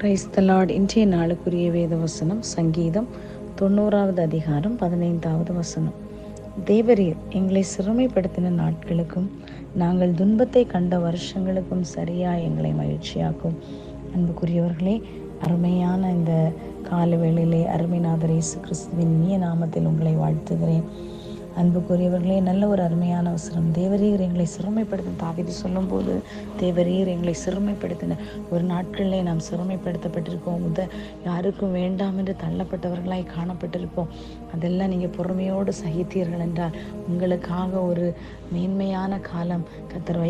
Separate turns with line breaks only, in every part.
Praise the Lord. இன்றைய நாளுக்குரிய வேத வசனம் சங்கீதம் 90வது அதிகாரம் 15வது வசனம். தேவரீர் எங்களை சிறுமைப்படுத்தின நாட்களுக்கும் நாங்கள் துன்பத்தை கண்ட வருஷங்களுக்கும் சரியா எங்களை மகிழ்ச்சியாக்கும். அன்புக்குரியவர்களே, அருமையான இந்த காலவேளையிலே அருமைநாதர் இயேசு கிறிஸ்துவின் இனிய நாமத்தில் உங்களை வாழ்த்துகிறேன். அன்புக்குரியவர்களே, நல்ல ஒரு அருமையான அவசரம். தேவரீர் எங்களை சிறுமைப்படுத்தின தாவீது சொல்லும்போது, தேவரீர் எங்களை சிறுமைப்படுத்தின ஒரு நாட்களிலே நாம் சிறுமைப்படுத்தப்பட்டிருக்கோம். யாருக்கும் வேண்டாம் என்று தள்ளப்பட்டவர்களாய் காணப்பட்டிருப்போம். அதெல்லாம் நீங்கள் பொறுமையோடு சகித்தீர்கள் என்றால் உங்களுக்காக ஒரு மேன்மையான காலம் கர்த்தர்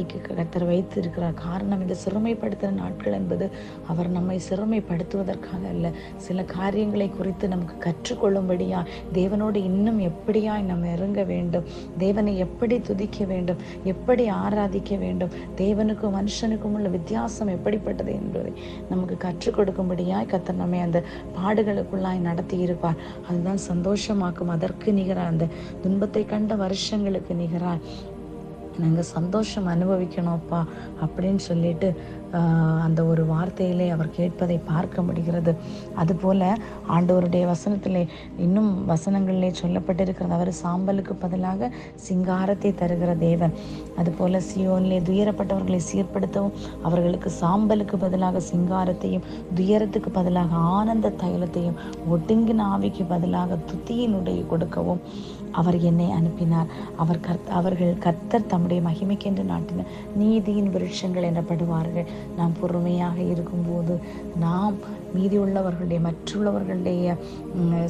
வைத்திருக்கிறார். காரணம், இந்த சிறுமைப்படுத்தின நாட்கள் என்பது அவர் நம்மை சிறுமைப்படுத்துவதற்காக அல்ல, சில காரியங்களை குறித்து நமக்கு கற்றுக்கொள்ளும்படியா, தேவனோடு இன்னும் எப்படியாய் நம்ம இறங்க வேண்டும், தேவனை எப்படி துதிக்க வேண்டும், எப்படி ஆராதிக்க வேண்டும், தேவனுக்கும் மனுஷனுக்கும் உள்ள வித்தியாசம் எப்படிப்பட்டது என்பதை நமக்கு கற்றுக் கொடுக்கும்படியாய் கர்த்தர் நம்மை அந்த பாடுகளுக்குள்ளாய் நடத்தி இருப்பார். அதுதான் சந்தோஷமாக்கும். அதற்கு நிகராக, அந்த துன்பத்தை கண்ட வருஷங்களுக்கு நிகராக நாங்கள் சந்தோஷம் அனுபவிக்கணும்ப்பா அப்படின்னு சொல்லிட்டு அந்த ஒரு வார்த்தையிலே அவர் கேட்பதை பார்க்க முடிகிறது. அதுபோல் ஆண்டவருடைய வசனத்திலே இன்னும் வசனங்களிலே சொல்லப்பட்டிருக்கிறது, அவர் சாம்பலுக்கு பதிலாக சிங்காரத்தை தருகிற தேவன். அதுபோல் சியோனிலே துயரப்பட்டவர்களை சீர்படுத்தவும் அவர்களுக்கு சாம்பலுக்கு பதிலாக சிங்காரத்தையும், துயரத்துக்கு பதிலாக ஆனந்த தைலத்தையும், ஒடுங்கின ஆவிக்கு பதிலாக துதியினுடைய கொடுக்கவும் அவர் என்னை அனுப்பினார். அவர்கள் கர்த்தர் தம்முடைய மகிமைக்கென்று நாட்டின நீதியின் விருட்சங்கள் எனப்படுவார்கள். நாம் பொறுமையாக இருக்கும்போது, நாம் மீதியுள்ளவர்களுடைய மற்றுள்ளவர்களுடைய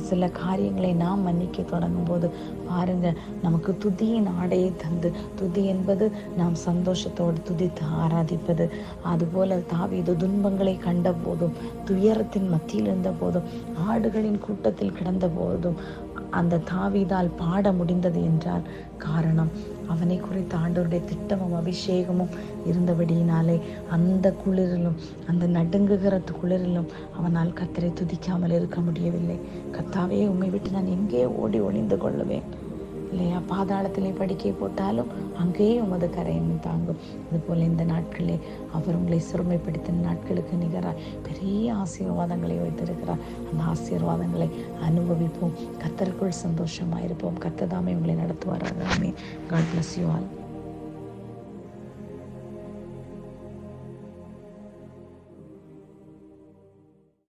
சில காரியங்களை நாம் மன்னிக்க தொடங்கும் போது பாருங்க, நமக்கு துதியின் ஆடையை தந்து, துதி என்பது நாம் சந்தோஷத்தோடு துதித்து ஆராதிப்பது. அதுபோல தாவீது துன்பங்களை கண்ட போதும், துயரத்தின் மத்தியில் இருந்த போதும், ஆடுகளின் கூட்டத்தில் கிடந்த போதும் அந்த தாவீதால் பாட முடிந்தது என்றால் காரணம், அவனை குறித்த ஆண்டவருடைய திட்டமும் அபிஷேகமும் இருந்தபடியினாலே அந்த குளிரிலும், அந்த நடுங்குகிற குளிரிலும் அவனால் கர்த்தரை துதிக்காமல் இருக்க முடியவில்லை. கர்த்தாவே, உம்மை விட்டு நான் எங்கே ஓடி ஒளிந்து கொள்ளுவேன் இல்லையா? பாதாளத்திலே படுக்கை போட்டாலும் அங்கேயே உமது கரையை தாங்கும். அதுபோல் இந்த நாட்களே அவர் உங்களை சிறுமைப்படுத்தின நாட்களுக்கு நிகராக பெரிய ஆசீர்வாதங்களை வைத்திருக்கிறார். அந்த ஆசீர்வாதங்களை அனுபவிப்போம். கர்த்தருக்குள் சந்தோஷமாக இருப்போம். கர்த்தர் தாமே உங்களை நடத்துவாராக. ஆமென். God bless you all.